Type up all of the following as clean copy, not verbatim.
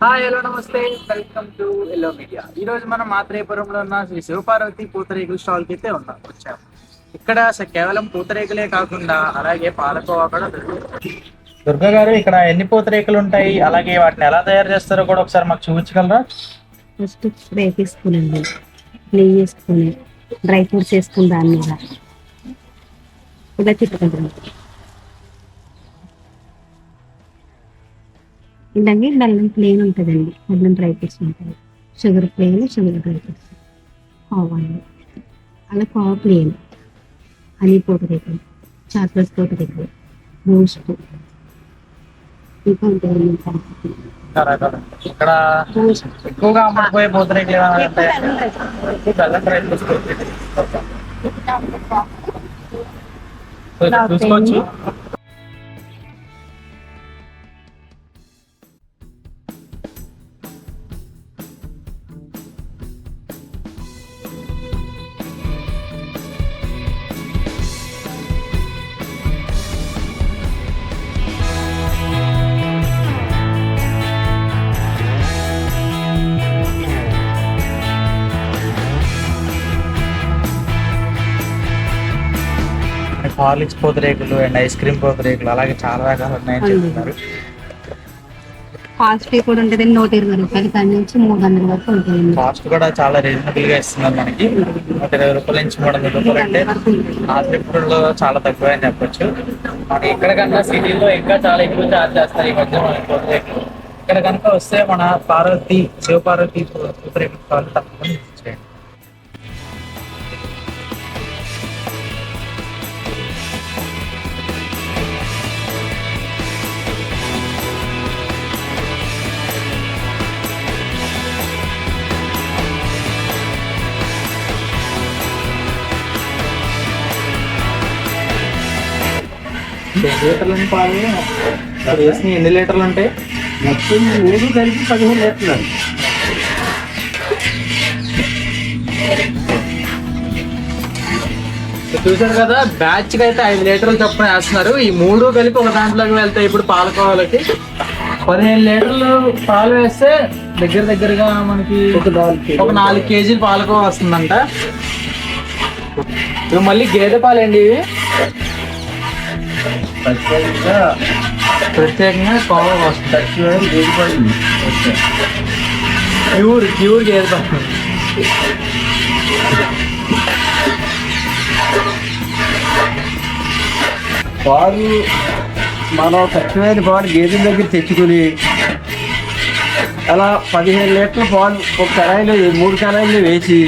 Hi hello నమస్తే. Welcome to yellow media. ఈ రోజు మనం మాత్రేపురంలో ఉన్న శ్రీ శివపార్వతి పూతరేకుల స్టాల్ కి అయితే వచ్చాము. ఇక్కడ కేవలం పూతరేకులే కాకుండా అలాగే పాలకోవా కూడా దొరుకుతుంది. దుర్గా గారు, ఇక్కడ ఎన్ని పూతరేకులు ఉంటాయి, అలాగే వాటిని ఎలా తయారు చేస్తారో కూడా ఒకసారి మాకు చూపించగలరా? ఫస్ట్ ఫ్రై తీసుకునండి, నెయ్యి వేసుకుని డ్రై ఫ్రూట్స్ వేసుకుని దాని మీద ఇలా తిప్పుకుంటాం. ఇలాగే బెల్లం ప్లేన్ ఉంటుందండి, బెల్లం డ్రై ఫ్రూట్స్ ఉంటాయి, sugar plain, sugar dry fruits కావాలి. అలా కావ ప్లేన్, హనీ పూతరేకులు, చాక్లెట్ పూతరేకులు, బూస్ట్ ఇంకా ఉంటుంది. ఇక్కడ ఎక్కువగా అమ్మడిపోయే పూతరేకులు ఏమైనా ఉంటాయంటే బెల్లం డ్రై ఫ్రూట్స్ చూసుకోవచ్చు. హార్లిక్స్ పూతరేకులు అండ్ ఐస్ క్రీమ్ పూతరేకులు అలాగే చాలా రకాలు ఉన్నాయని చెప్తున్నారు. కాస్ట్ కూడా ఉంటుంది, 120 రూపాయల కాడి నుంచి 300 వరకు ఉంటుంది. కాస్ట్ కూడా చాలా రీజనబుల్ గా ఇస్తున్నారు మనకి. 120 రూపాయల నుంచి 300 రూపాయలు అంటే ఆత్రిపురంలో చాలా తక్కువ అని చెప్పొచ్చు. మనకి ఇక్కడ కన్నా సిటీలో ఇంకా చాలా ఎక్కువ చార్జ్ చేస్తారు ఈ మధ్య మన పూతరేకులు. ఇక్కడ కనుక వస్తే మన శివపార్వతి పూతరేకులు కావాలి తప్పకుండా చేయండి. లీటర్లు పాలు వేసిన ఎన్ని లీటర్లు ఉంటాయి? మొత్తం 3 కలిపి 15 లీటర్లు అండి. చూసారు కదా, బ్యాచ్ కి అయితే 5 లీటర్లు చొప్పున వేస్తున్నారు. ఈ 3 కలిపి ఒక దాంట్లోకి వెళ్తాయి. ఇప్పుడు పాలకోవాలకి 15 లీటర్లు పాలు వేస్తే దగ్గరగా మనకి ఒక 4 కేజీలు పాలకోవ వస్తుందంట. ఇవి మళ్ళీ గేదె పాలండి. ఇవి ప్రత్యేకంగా కోవ వస్తుంది. ప్యూర్ గేదె పాలు. పాలు మనం స్వచ్ఛమైన పాలు గేదెల దగ్గర తెచ్చుకుని అలా 15 లీటర్ల పాలు ఒక కళాయిలో 3 కళాయిలో వేసి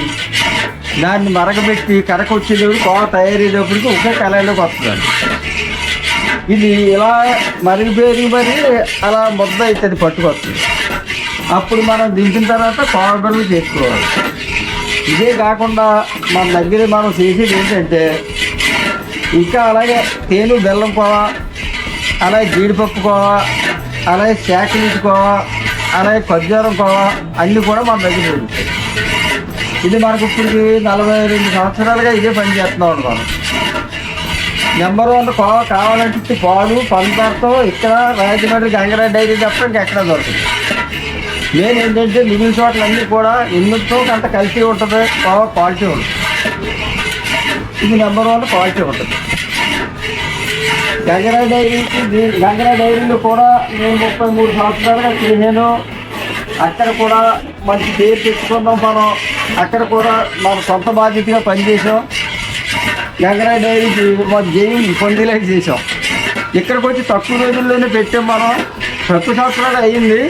దాన్ని మరగబెట్టి కరకొచ్చేటప్పుడు కోవ తయారయ్యేటప్పటికి ఒకే కళాయిలోకి వస్తుందండి. ఇది ఇలా మరిగిపోయి అలా ముద్ద అవుతుంది, పట్టుకొస్తుంది. అప్పుడు మనం దింపిన తర్వాత కోవ బిళ్ళలు చేసుకోవాలి. ఇదే కాకుండా మన దగ్గర మనం చేసేది ఏంటంటే ఇంకా అలాగే తేనె బెల్లం కోవా, అలాగే జీడిపప్పు కోవా, అలాగే శాఖనీటి కోవా, అలాగే ఖర్జూరం కోవా అన్నీ కూడా మన దగ్గర దొరుకుతాయి. ఇది మనకు ఇప్పటికి 42 సంవత్సరాలుగా ఇదే పని చేస్తున్నాం అండి. మనం నెంబర్ 1 కోవా కావాలంటే పాలు పంచదారతో ఇక్కడ రాజమండ్రి గంగరాజ్ డైరీ తప్ప ఇంకెక్కడ దొరుకుతుంది. మెయిన్ ఏంటంటే మిగిలిన చోట్లన్నీ కూడా ఎన్నిటితో అంత కలిసి ఉంటుంది, కోవా క్వాలిటీ ఉంటుంది. ఇది నెంబర్ 1 క్వాలిటీ ఉంటుంది. గంగరాజ్ డైరీలో కూడా నేను 33 సంవత్సరాలుగా చేసాను. అక్కడ కూడా మంచి పేరు తెచ్చుకున్నాం. మనం అక్కడ కూడా మన సొంత బాధ్యతగా పనిచేసాం. గంగరాజ్ డైరీకి మన జైలు పొందేలాగా చేసాం. ఇక్కడికి వచ్చి తక్కువ రోజుల్లోనే పెట్టాం. మనం 10 సంవత్సరాలు అయ్యింది.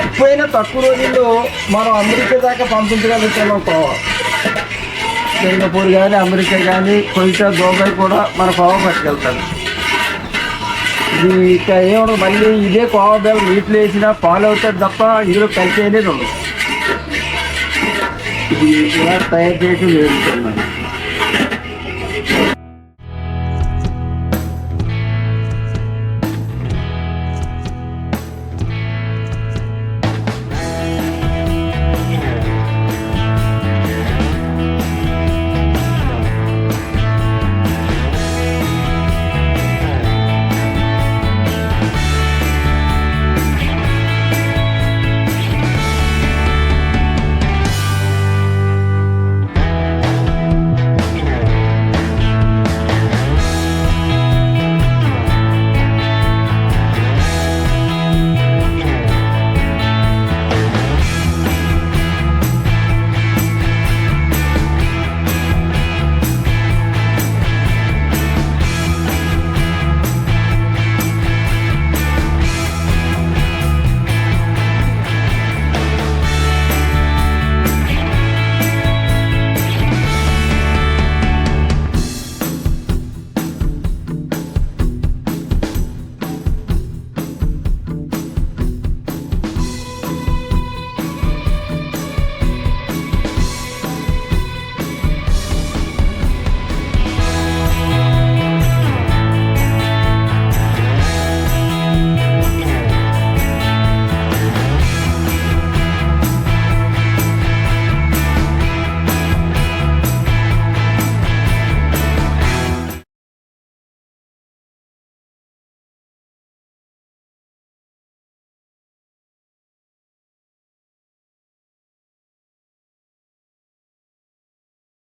ఇప్పుడైనా తక్కువ రోజుల్లో మనం అమెరికా దాకా పంపించగలుగుతున్నాం. సింగపూర్ కానీ, అమెరికా కానీ, కొయిటా, దుబాయ్ కూడా మన కోవా పట్టుకెళ్తారు. ఇది ఇక ఏమన్నా మళ్ళీ ఇదే కోవా బెల్లం నీటిలో వేసినా పాలు అవుతుంది తప్ప ఇందులో కలిసి అనేది ఉండదు. ఇది ఇలా తయారు చేయడం జరుగుతున్నాను.